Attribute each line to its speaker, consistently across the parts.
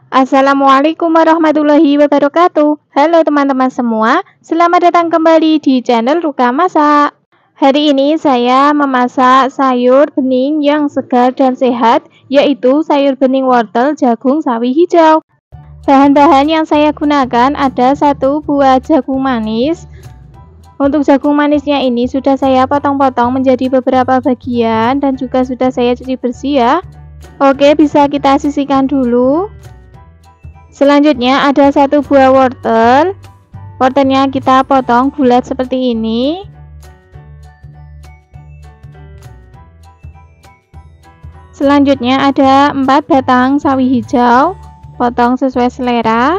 Speaker 1: Assalamualaikum warahmatullahi wabarakatuh. Halo teman-teman semua, selamat datang kembali di channel Ruka Masak. Hari ini saya memasak sayur bening yang segar dan sehat, yaitu sayur bening wortel jagung sawi hijau. Bahan-bahan yang saya gunakan ada 1 buah jagung manis. Untuk jagung manisnya ini sudah saya potong-potong menjadi beberapa bagian dan juga sudah saya cuci bersih ya. Oke, bisa kita sisihkan dulu. Selanjutnya ada 1 buah wortel. Wortelnya kita potong bulat seperti ini. Selanjutnya ada 4 batang sawi hijau, potong sesuai selera.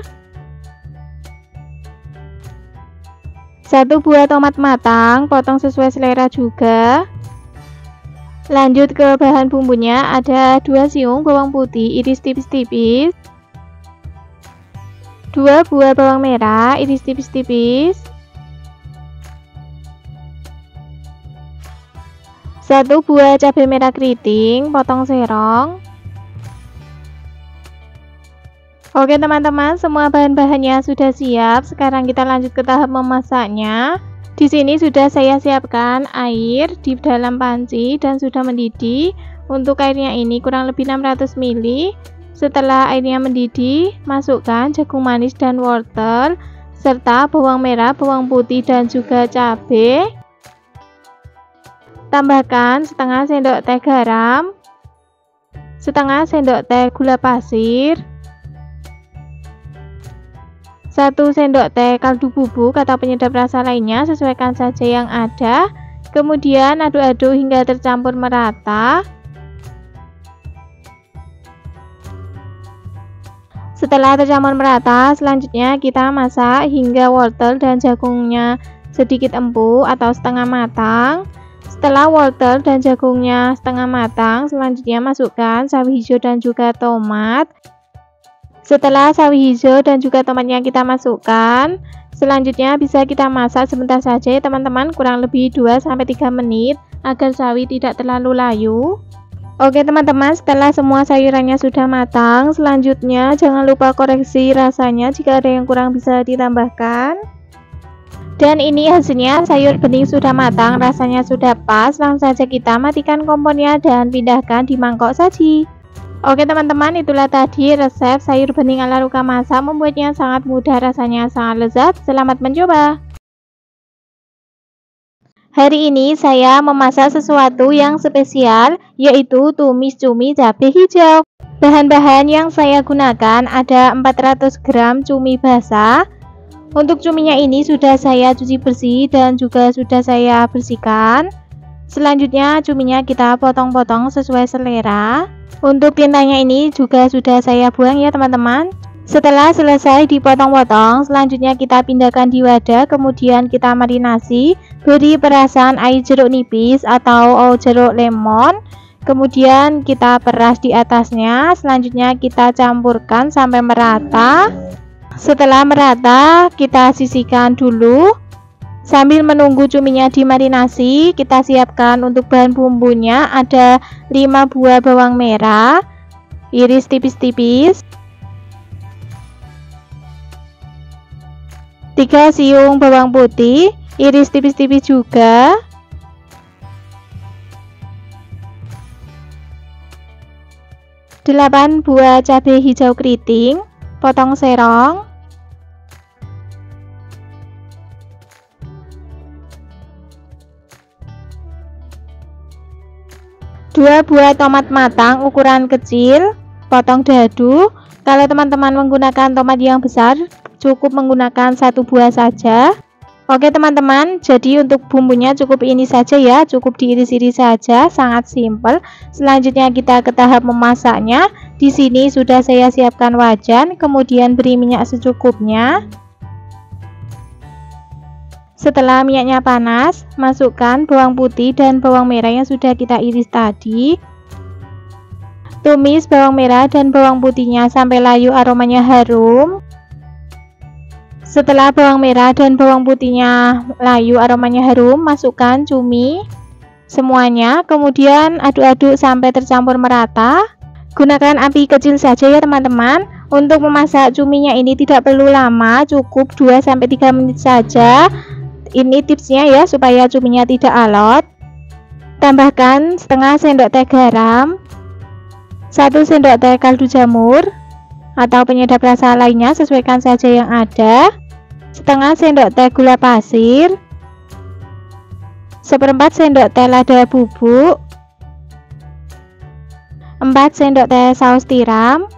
Speaker 1: 1 buah tomat matang, potong sesuai selera juga. Lanjut ke bahan bumbunya, ada 2 siung bawang putih iris tipis-tipis, 2 buah bawang merah iris tipis-tipis, 1 buah cabai merah keriting potong serong. Oke teman-teman, semua bahan-bahannya sudah siap. Sekarang kita lanjut ke tahap memasaknya. Di sini sudah saya siapkan air di dalam panci dan sudah mendidih. Untuk airnya ini kurang lebih 600 ml. Setelah airnya mendidih, masukkan jagung manis dan wortel serta bawang merah, bawang putih dan juga cabai. Tambahkan setengah sendok teh garam, setengah sendok teh gula pasir, 1 sendok teh kaldu bubuk atau penyedap rasa lainnya, sesuaikan saja yang ada. Kemudian aduk-aduk hingga tercampur merata. Setelah tercampur merata, selanjutnya kita masak hingga wortel dan jagungnya sedikit empuk atau setengah matang. Setelah wortel dan jagungnya setengah matang, selanjutnya masukkan sawi hijau dan juga tomat. Setelah sawi hijau dan juga tomatnya kita masukkan, selanjutnya bisa kita masak sebentar saja ya teman-teman, kurang lebih 2-3 menit agar sawi tidak terlalu layu. Oke teman-teman, setelah semua sayurannya sudah matang, selanjutnya jangan lupa koreksi rasanya jika ada yang kurang bisa ditambahkan. Dan ini hasilnya, sayur bening sudah matang, rasanya sudah pas. Langsung saja kita matikan kompornya dan pindahkan di mangkok saji. Oke teman-teman, itulah tadi resep sayur bening ala Ruka Masak. Membuatnya sangat mudah, rasanya sangat lezat. Selamat mencoba. Hari ini saya memasak sesuatu yang spesial, yaitu tumis cumi cabai hijau. Bahan-bahan yang saya gunakan ada 400 gram cumi basah. Untuk cuminya ini sudah saya cuci bersih dan juga sudah saya bersihkan. Selanjutnya cuminya kita potong-potong sesuai selera. Untuk tintanya ini juga sudah saya buang ya teman-teman. Setelah selesai dipotong-potong, selanjutnya kita pindahkan di wadah, kemudian kita marinasi, beri perasan air jeruk nipis atau jeruk lemon, kemudian kita peras di atasnya. Selanjutnya kita campurkan sampai merata. Setelah merata, kita sisihkan dulu. Sambil menunggu cuminya dimarinasi, kita siapkan untuk bahan bumbunya. Ada 5 buah bawang merah iris tipis-tipis, 3 siung bawang putih iris tipis-tipis juga, 8 buah cabai hijau keriting potong serong, 2 buah tomat matang ukuran kecil potong dadu. Kalau teman-teman menggunakan tomat yang besar, cukup menggunakan 1 buah saja. Oke teman-teman, jadi untuk bumbunya cukup ini saja ya, cukup diiris-iris saja, sangat simpel. Selanjutnya kita ke tahap memasaknya. Di sini sudah saya siapkan wajan, kemudian beri minyak secukupnya. Setelah minyaknya panas, masukkan bawang putih dan bawang merah yang sudah kita iris tadi. Tumis bawang merah dan bawang putihnya sampai layu, aromanya harum. Setelah bawang merah dan bawang putihnya layu, aromanya harum, masukkan cumi semuanya, kemudian aduk-aduk sampai tercampur merata. Gunakan api kecil saja ya teman-teman. Untuk memasak cuminya ini tidak perlu lama, cukup 2-3 menit saja. Ini tipsnya ya, supaya cuminya tidak alot. Tambahkan setengah sendok teh garam, 1 sendok teh kaldu jamur atau penyedap rasa lainnya, sesuaikan saja yang ada. Setengah sendok teh gula pasir, 1/4 sendok teh lada bubuk, 4 sendok teh saus tiram.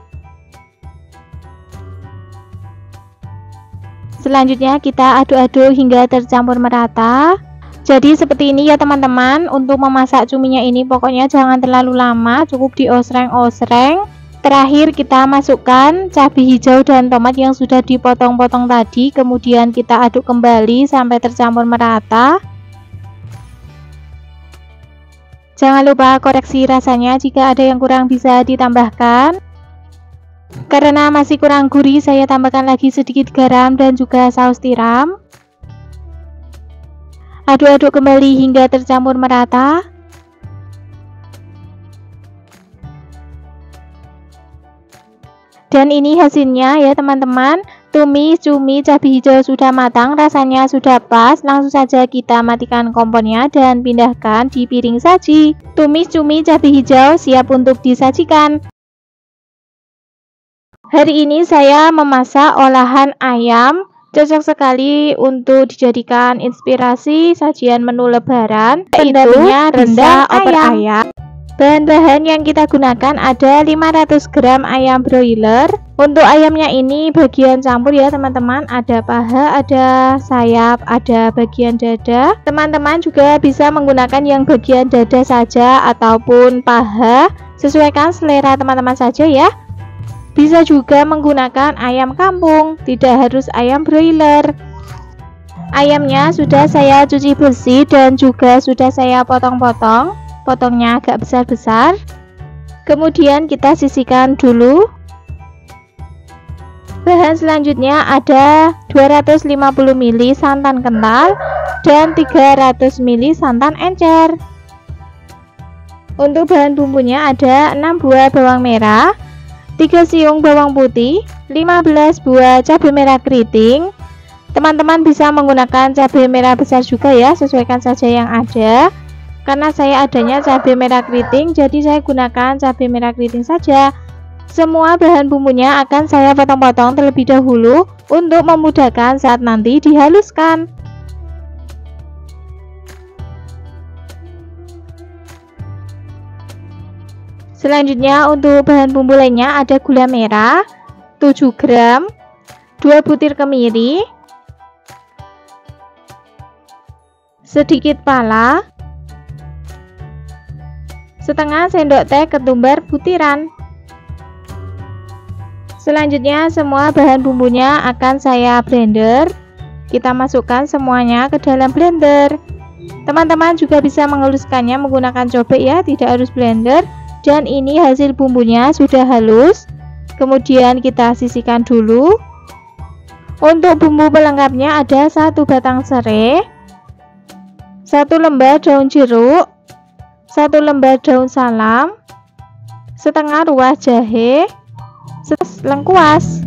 Speaker 1: Selanjutnya kita aduk-aduk hingga tercampur merata. Jadi seperti ini ya teman-teman. Untuk memasak cuminya ini pokoknya jangan terlalu lama, cukup diosreng-osreng. Terakhir kita masukkan cabai hijau dan tomat yang sudah dipotong-potong tadi, kemudian kita aduk kembali sampai tercampur merata. Jangan lupa koreksi rasanya jika ada yang kurang bisa ditambahkan. Karena masih kurang gurih, saya tambahkan lagi sedikit garam dan juga saus tiram. Aduk-aduk kembali hingga tercampur merata. Dan ini hasilnya ya teman-teman. Tumis cumi cabai hijau sudah matang, rasanya sudah pas. Langsung saja kita matikan kompornya dan pindahkan di piring saji. Tumis cumi cabai hijau siap untuk disajikan. Hari ini saya memasak olahan ayam, cocok sekali untuk dijadikan inspirasi sajian menu lebaran, yaitu rendang opor ayam. Bahan-bahan yang kita gunakan ada 500 gram ayam broiler. Untuk ayamnya ini bagian campur ya teman-teman, ada paha, ada sayap, ada bagian dada. Teman-teman juga bisa menggunakan yang bagian dada saja ataupun paha, sesuaikan selera teman-teman saja ya. Bisa juga menggunakan ayam kampung, tidak harus ayam broiler. Ayamnya sudah saya cuci bersih dan juga sudah saya potong-potong. Potongnya agak besar-besar. Kemudian kita sisihkan dulu. Bahan selanjutnya ada 250 ml santan kental dan 300 ml santan encer. Untuk bahan bumbunya ada 6 buah bawang merah, 3 siung bawang putih, 15 buah cabai merah keriting. Teman-teman bisa menggunakan cabai merah besar juga ya, sesuaikan saja yang ada. Karena saya adanya cabai merah keriting, jadi saya gunakan cabai merah keriting saja. Semua bahan bumbunya akan saya potong-potong terlebih dahulu untuk memudahkan saat nanti dihaluskan. Selanjutnya untuk bahan bumbu lainnya ada gula merah 7 gram, 2 butir kemiri, sedikit pala, setengah sendok teh ketumbar butiran. Selanjutnya semua bahan bumbunya akan saya blender. Kita masukkan semuanya ke dalam blender. Teman-teman juga bisa menghaluskannya menggunakan cobek ya, tidak harus blender. Dan ini hasil bumbunya sudah halus. Kemudian kita sisihkan dulu. Untuk bumbu pelengkapnya ada 1 batang serai, 1 lembar daun jeruk, 1 lembar daun salam, setengah ruas jahe, lengkuas.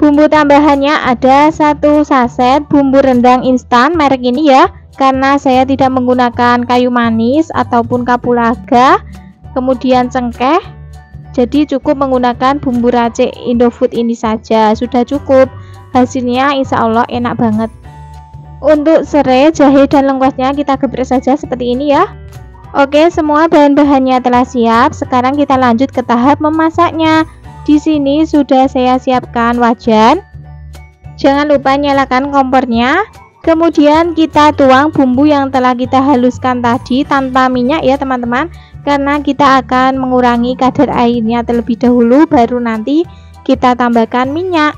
Speaker 1: Bumbu tambahannya ada 1 saset bumbu rendang instan merek ini ya, karena saya tidak menggunakan kayu manis ataupun kapulaga, kemudian cengkeh, jadi cukup menggunakan bumbu racik Indofood ini saja, sudah cukup. Hasilnya insya Allah enak banget. Untuk serai, jahe, dan lengkuasnya kita geprek saja seperti ini ya. Oke, semua bahan-bahannya telah siap. Sekarang kita lanjut ke tahap memasaknya. Di sini sudah saya siapkan wajan. Jangan lupa nyalakan kompornya. Kemudian kita tuang bumbu yang telah kita haluskan tadi tanpa minyak ya teman-teman, karena kita akan mengurangi kadar airnya terlebih dahulu, baru nanti kita tambahkan minyak.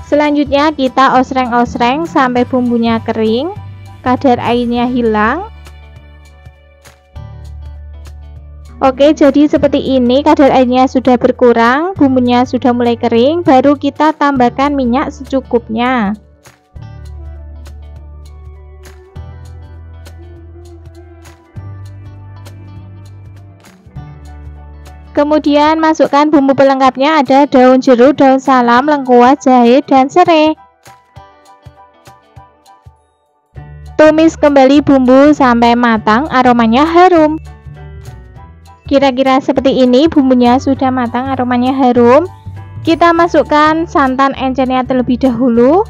Speaker 1: Selanjutnya kita osreng-osreng sampai bumbunya kering, kadar airnya hilang. Oke, jadi seperti ini, kadar airnya sudah berkurang, bumbunya sudah mulai kering, baru kita tambahkan minyak secukupnya. Kemudian masukkan bumbu pelengkapnya, ada daun jeruk, daun salam, lengkuas, jahe, dan serai. Tumis kembali bumbu sampai matang, aromanya harum. Kira-kira seperti ini, bumbunya sudah matang, aromanya harum. Kita masukkan santan encernya terlebih dahulu.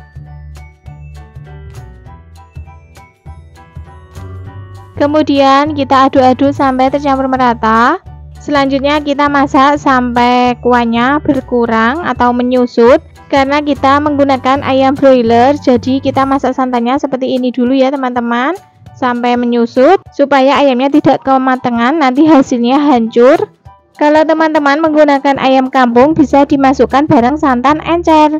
Speaker 1: Kemudian kita aduk-aduk sampai tercampur merata. Selanjutnya kita masak sampai kuahnya berkurang atau menyusut. Karena kita menggunakan ayam broiler, jadi kita masak santannya seperti ini dulu ya teman-teman, sampai menyusut supaya ayamnya tidak kematangan, nanti hasilnya hancur. Kalau teman-teman menggunakan ayam kampung, bisa dimasukkan bareng santan encer.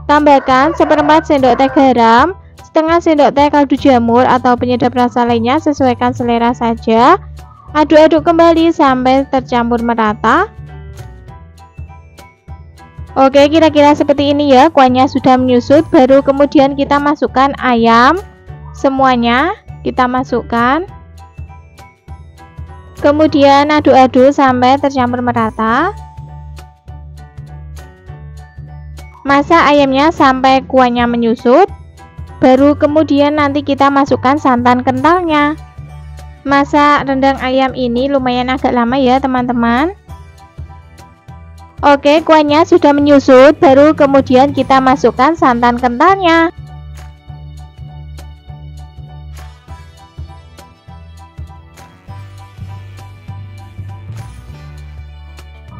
Speaker 1: Tambahkan 1/4 sendok teh garam, setengah sendok teh kaldu jamur atau penyedap rasa lainnya, sesuaikan selera saja. Aduk-aduk kembali sampai tercampur merata. Oke, kira-kira seperti ini ya, kuahnya sudah menyusut. Baru kemudian kita masukkan ayam, semuanya kita masukkan. Kemudian aduk-aduk sampai tercampur merata. Masak ayamnya sampai kuahnya menyusut. Baru kemudian nanti kita masukkan santan kentalnya. Masak rendang ayam ini lumayan agak lama ya teman-teman. Oke, kuahnya sudah menyusut, baru kemudian kita masukkan santan kentalnya.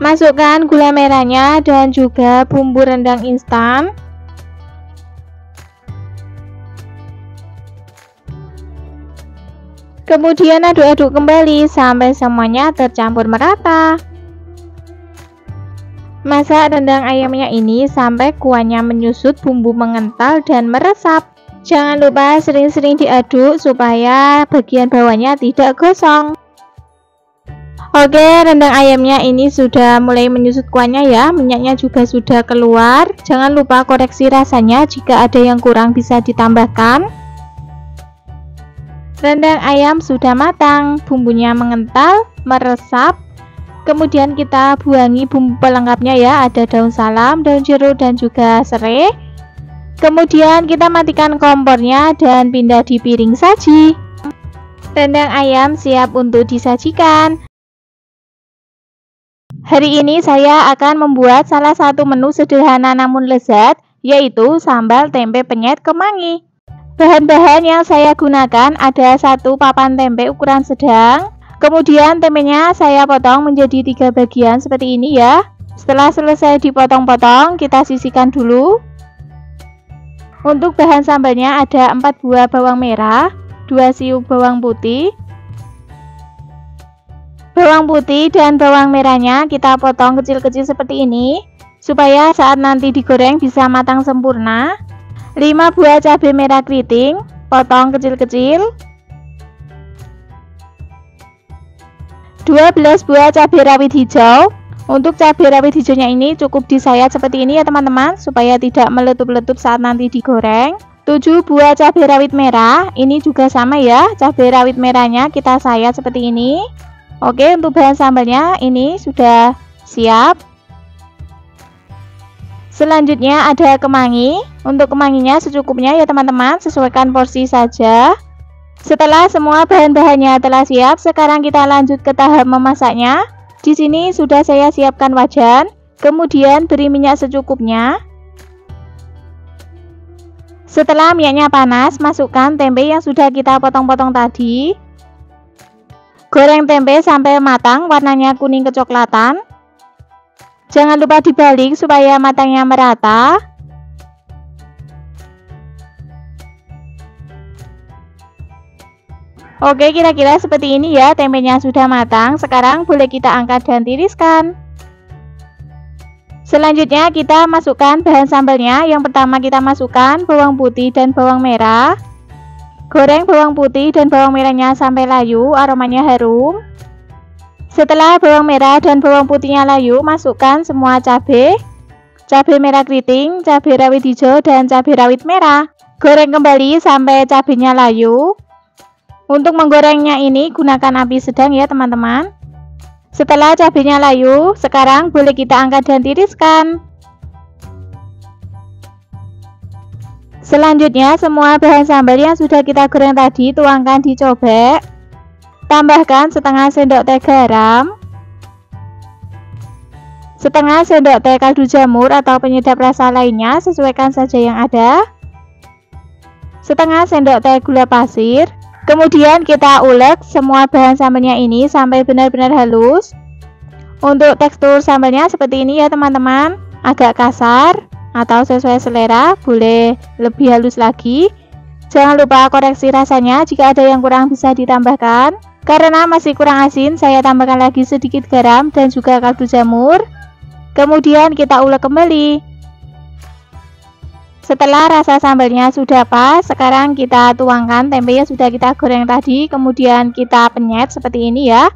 Speaker 1: Masukkan gula merahnya dan juga bumbu rendang instan. Kemudian aduk-aduk kembali sampai semuanya tercampur merata. Masak rendang ayamnya ini sampai kuahnya menyusut, bumbu mengental dan meresap. Jangan lupa sering-sering diaduk supaya bagian bawahnya tidak gosong. Oke, rendang ayamnya ini sudah mulai menyusut kuahnya ya, minyaknya juga sudah keluar. Jangan lupa koreksi rasanya, jika ada yang kurang bisa ditambahkan. Rendang ayam sudah matang, bumbunya mengental, meresap. Kemudian kita buangi bumbu pelengkapnya ya, ada daun salam, daun jeruk, dan juga serai. Kemudian kita matikan kompornya dan pindah di piring saji. Rendang ayam siap untuk disajikan. Hari ini saya akan membuat salah satu menu sederhana namun lezat, yaitu sambal tempe penyet kemangi. Bahan-bahan yang saya gunakan ada 1 papan tempe ukuran sedang. Kemudian tempenya saya potong menjadi 3 bagian seperti ini ya. Setelah selesai dipotong-potong, kita sisihkan dulu. Untuk bahan sambalnya ada 4 buah bawang merah, 2 siung bawang putih. Bawang putih dan bawang merahnya kita potong kecil-kecil seperti ini, supaya saat nanti digoreng bisa matang sempurna. 5 buah cabai merah keriting, potong kecil-kecil. 12 buah cabai rawit hijau. Untuk cabai rawit hijaunya ini cukup disayat seperti ini ya teman-teman, supaya tidak meletup-letup saat nanti digoreng. 7 buah cabai rawit merah, ini juga sama ya, cabai rawit merahnya kita sayat seperti ini. Oke, untuk bahan sambalnya ini sudah siap. Selanjutnya ada kemangi. Untuk kemanginya secukupnya ya teman-teman, sesuaikan porsi saja. Setelah semua bahan-bahannya telah siap, sekarang kita lanjut ke tahap memasaknya. Di sini sudah saya siapkan wajan, kemudian beri minyak secukupnya. Setelah minyaknya panas, masukkan tempe yang sudah kita potong-potong tadi. Goreng tempe sampai matang, warnanya kuning kecoklatan. Jangan lupa dibalik supaya matangnya merata. Oke, kira-kira seperti ini ya, tempenya sudah matang. Sekarang boleh kita angkat dan tiriskan. Selanjutnya kita masukkan bahan sambalnya. Yang pertama kita masukkan bawang putih dan bawang merah. Goreng bawang putih dan bawang merahnya sampai layu, aromanya harum. Setelah bawang merah dan bawang putihnya layu, masukkan semua cabai merah keriting, cabai rawit hijau, dan cabai rawit merah. Goreng kembali sampai cabainya layu. Untuk menggorengnya ini gunakan api sedang ya teman-teman. Setelah cabenya layu, sekarang boleh kita angkat dan tiriskan. Selanjutnya, semua bahan sambal yang sudah kita goreng tadi tuangkan di cobek. Tambahkan setengah sendok teh garam, setengah sendok teh kaldu jamur atau penyedap rasa lainnya, sesuaikan saja yang ada. Setengah sendok teh gula pasir. Kemudian kita ulek semua bahan sambalnya ini sampai benar-benar halus. Untuk tekstur sambalnya seperti ini ya teman-teman, agak kasar atau sesuai selera, boleh lebih halus lagi. Jangan lupa koreksi rasanya, jika ada yang kurang bisa ditambahkan. Karena masih kurang asin, saya tambahkan lagi sedikit garam dan juga kaldu jamur. Kemudian kita ulek kembali. Setelah rasa sambalnya sudah pas, sekarang kita tuangkan tempe yang sudah kita goreng tadi, kemudian kita penyet seperti ini ya.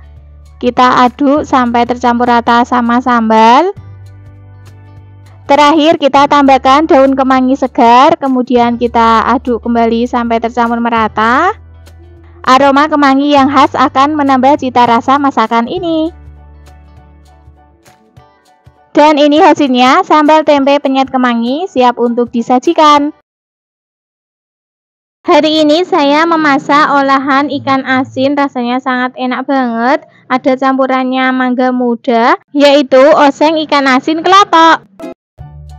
Speaker 1: Kita aduk sampai tercampur rata sama sambal. Terakhir kita tambahkan daun kemangi segar, kemudian kita aduk kembali sampai tercampur merata. Aroma kemangi yang khas akan menambah cita rasa masakan ini. Dan ini hasilnya, sambal tempe penyet kemangi siap untuk disajikan. Hari ini saya memasak olahan ikan asin, rasanya sangat enak banget. Ada campurannya mangga muda, yaitu oseng ikan asin kelotok.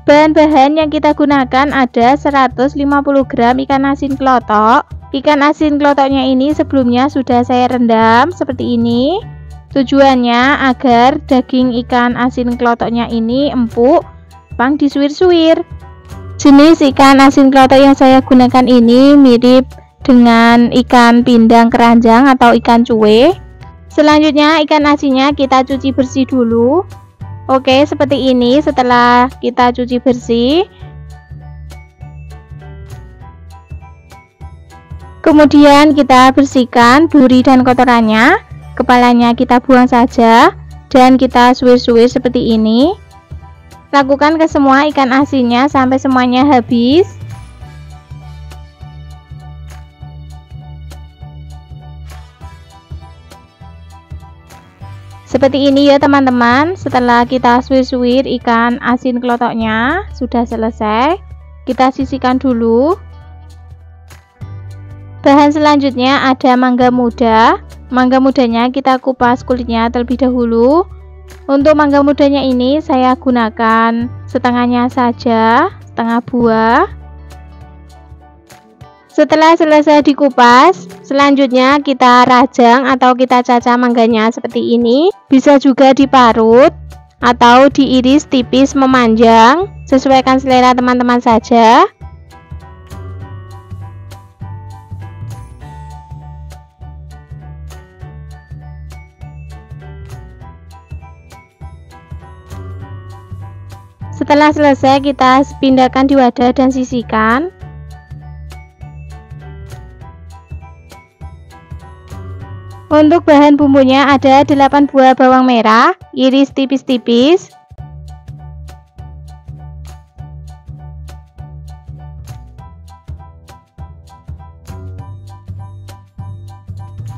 Speaker 1: Bahan-bahan yang kita gunakan ada 150 gram ikan asin kelotok. Ikan asin kelotoknya ini sebelumnya sudah saya rendam seperti ini. Tujuannya agar daging ikan asin kelotoknya ini empuk, gampang disuir-suir. Jenis ikan asin kelotok yang saya gunakan ini mirip dengan ikan pindang keranjang atau ikan cuwe. Selanjutnya ikan asinnya kita cuci bersih dulu. Oke, seperti ini setelah kita cuci bersih. Kemudian kita bersihkan duri dan kotorannya. Kepalanya kita buang saja dan kita suir-suir seperti ini. Lakukan ke semua ikan asinnya sampai semuanya habis. Seperti ini ya teman-teman. Setelah kita suir-suir ikan asin kelotoknya sudah selesai, kita sisihkan dulu. Bahan selanjutnya ada mangga muda. Mangga mudanya kita kupas kulitnya terlebih dahulu. Untuk mangga mudanya ini saya gunakan setengahnya saja, setengah buah. Setelah selesai dikupas, selanjutnya kita rajang atau kita cacah mangganya seperti ini. Bisa juga diparut atau diiris tipis memanjang, sesuaikan selera teman-teman saja. Setelah selesai kita pindahkan di wadah dan sisihkan. Untuk bahan bumbunya ada 8 buah bawang merah, iris tipis-tipis.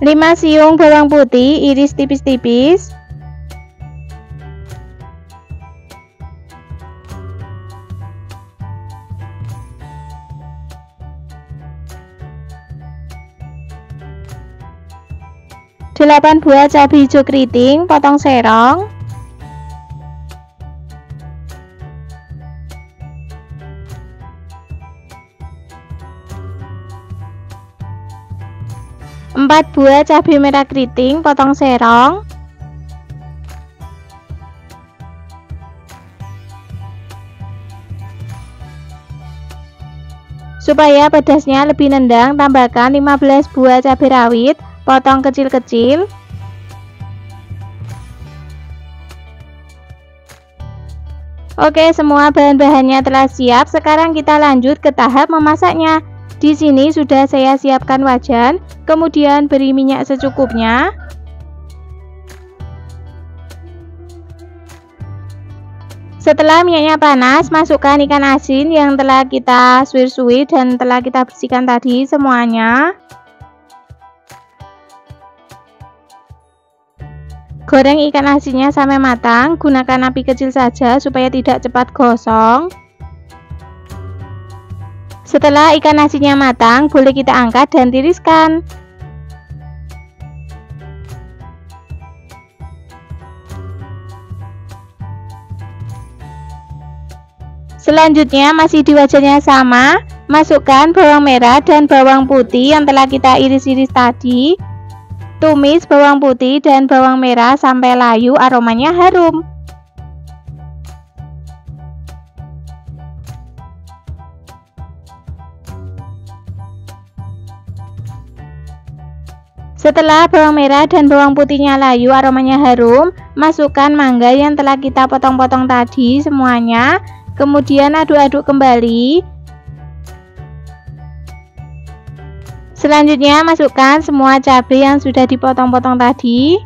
Speaker 1: 5 siung bawang putih, iris tipis-tipis. 8 buah cabai hijau keriting, potong serong. 4 buah cabai merah keriting, potong serong. Supaya pedasnya lebih nendang, tambahkan 15 buah cabai rawit, potong kecil-kecil. Oke, semua bahan-bahannya telah siap. Sekarang kita lanjut ke tahap memasaknya. Di sini sudah saya siapkan wajan, kemudian beri minyak secukupnya. Setelah minyaknya panas, masukkan ikan asin yang telah kita suir-suir dan telah kita bersihkan tadi semuanya. Goreng ikan asinnya sampai matang, gunakan api kecil saja supaya tidak cepat gosong. Setelah ikan asinnya matang, boleh kita angkat dan tiriskan. Selanjutnya masih di wajannya sama, masukkan bawang merah dan bawang putih yang telah kita iris-iris tadi. Tumis bawang putih dan bawang merah sampai layu, aromanya harum. Setelah bawang merah dan bawang putihnya layu, aromanya harum, masukkan mangga yang telah kita potong-potong tadi semuanya. Kemudian aduk-aduk kembali. Selanjutnya masukkan semua cabai yang sudah dipotong-potong tadi.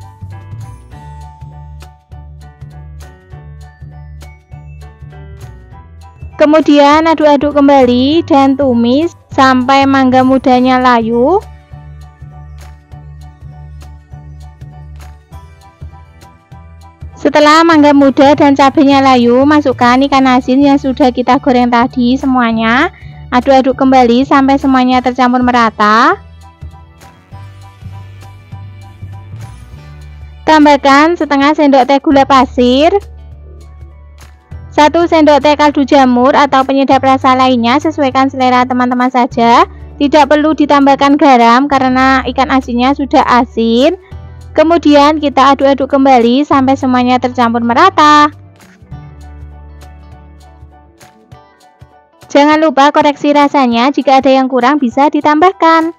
Speaker 1: Kemudian aduk-aduk kembali dan tumis sampai mangga mudanya layu. Setelah mangga muda dan cabenya layu, masukkan ikan asin yang sudah kita goreng tadi semuanya. Aduk-aduk kembali sampai semuanya tercampur merata. Tambahkan setengah sendok teh gula pasir, 1 sendok teh kaldu jamur atau penyedap rasa lainnya, sesuaikan selera teman-teman saja. Tidak perlu ditambahkan garam karena ikan asinnya sudah asin. Kemudian kita aduk-aduk kembali sampai semuanya tercampur merata. Jangan lupa koreksi rasanya, jika ada yang kurang bisa ditambahkan.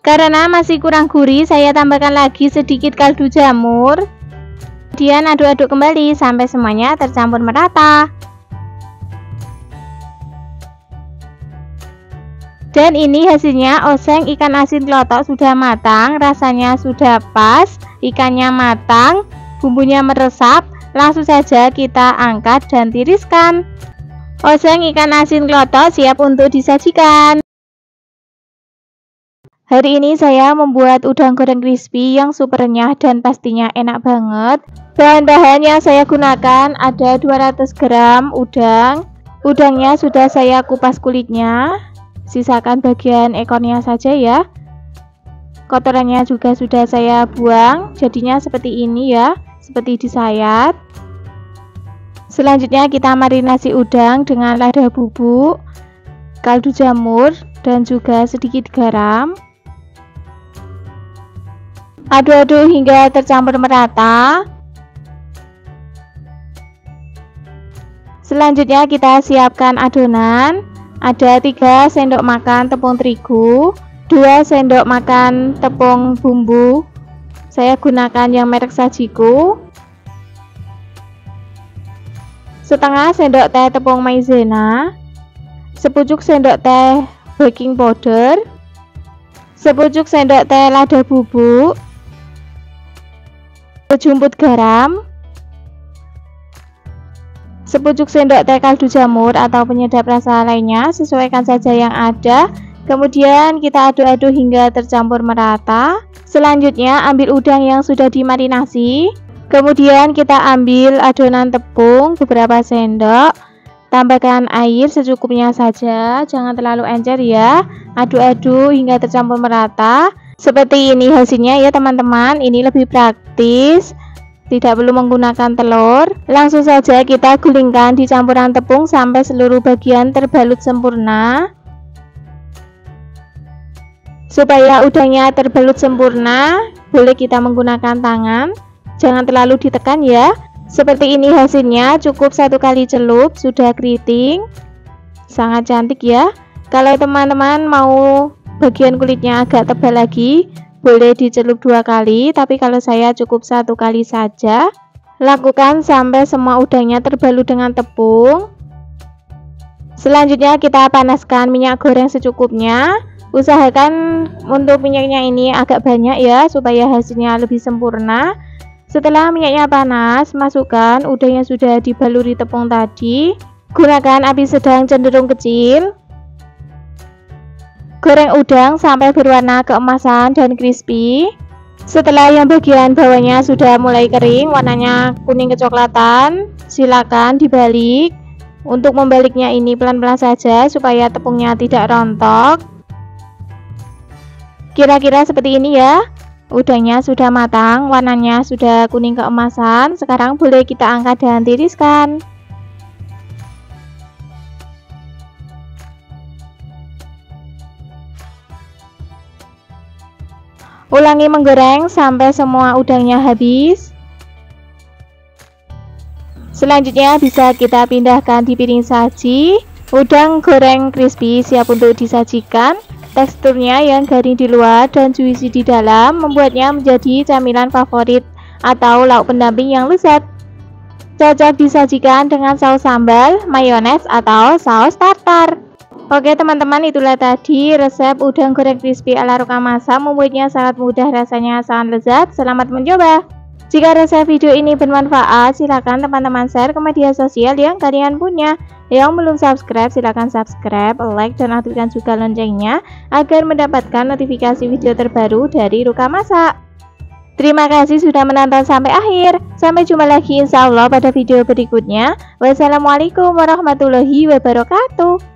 Speaker 1: Karena masih kurang gurih, saya tambahkan lagi sedikit kaldu jamur. Kemudian aduk-aduk kembali sampai semuanya tercampur merata. Dan ini hasilnya, oseng ikan asin klotok sudah matang, rasanya sudah pas, ikannya matang, bumbunya meresap. Langsung saja kita angkat dan tiriskan. Oseng ikan asin klotok siap untuk disajikan. Hari ini saya membuat udang goreng crispy yang super renyah dan pastinya enak banget. Bahan-bahan yang saya gunakan ada 200 gram udang. Udangnya sudah saya kupas kulitnya. Sisakan bagian ekornya saja ya. Kotorannya juga sudah saya buang. Jadinya seperti ini ya, seperti disayat. Selanjutnya kita marinasi udang dengan lada bubuk, kaldu jamur, dan juga sedikit garam. Aduk-aduk hingga tercampur merata. Selanjutnya kita siapkan adonan. Ada 3 sendok makan tepung terigu, 2 sendok makan tepung bumbu. Saya gunakan yang merek Sajiku. Setengah sendok teh tepung maizena, sepucuk sendok teh baking powder, sepucuk sendok teh lada bubuk, sejumput garam, sepucuk sendok teh kaldu jamur atau penyedap rasa lainnya, sesuaikan saja yang ada. Kemudian kita aduk-aduk hingga tercampur merata. Selanjutnya ambil udang yang sudah dimarinasi. Kemudian kita ambil adonan tepung beberapa sendok, tambahkan air secukupnya saja, jangan terlalu encer ya. Aduk-aduk hingga tercampur merata. Seperti ini hasilnya ya teman-teman, ini lebih praktis, tidak perlu menggunakan telur. Langsung saja kita gulingkan di campuran tepung sampai seluruh bagian terbalut sempurna. Supaya udangnya terbalut sempurna, boleh kita menggunakan tangan. Jangan terlalu ditekan ya. Seperti ini hasilnya, cukup 1 kali celup sudah keriting. Sangat cantik ya. Kalau teman-teman mau bagian kulitnya agak tebal lagi, boleh dicelup 2 kali, tapi kalau saya cukup 1 kali saja. Lakukan sampai semua udangnya terbalut dengan tepung. Selanjutnya kita panaskan minyak goreng secukupnya. Usahakan untuk minyaknya ini agak banyak ya, supaya hasilnya lebih sempurna. Setelah minyaknya panas, masukkan udang yang sudah dibaluri tepung tadi. Gunakan api sedang cenderung kecil. Goreng udang sampai berwarna keemasan dan crispy. Setelah yang bagian bawahnya sudah mulai kering, warnanya kuning kecoklatan, silakan dibalik. Untuk membaliknya ini pelan-pelan saja supaya tepungnya tidak rontok. Kira-kira seperti ini ya. Udangnya sudah matang, warnanya sudah kuning keemasan. Sekarang boleh kita angkat dan tiriskan. Ulangi menggoreng sampai semua udangnya habis. Selanjutnya bisa kita pindahkan di piring saji. Udang goreng crispy siap untuk disajikan. Teksturnya yang garing di luar dan juicy di dalam membuatnya menjadi camilan favorit atau lauk pendamping yang lezat. Cocok disajikan dengan saus sambal, mayones, atau saus tartar. Oke teman-teman, itulah tadi resep udang goreng crispy ala Rokamasa. Membuatnya sangat mudah, rasanya sangat lezat. Selamat mencoba. Jika resep video ini bermanfaat, silakan teman-teman share ke media sosial yang kalian punya. Yang belum subscribe, silakan subscribe, like, dan aktifkan juga loncengnya agar mendapatkan notifikasi video terbaru dari Rokamasa. Terima kasih sudah menonton sampai akhir. Sampai jumpa lagi insya Allah pada video berikutnya. Wassalamualaikum warahmatullahi wabarakatuh.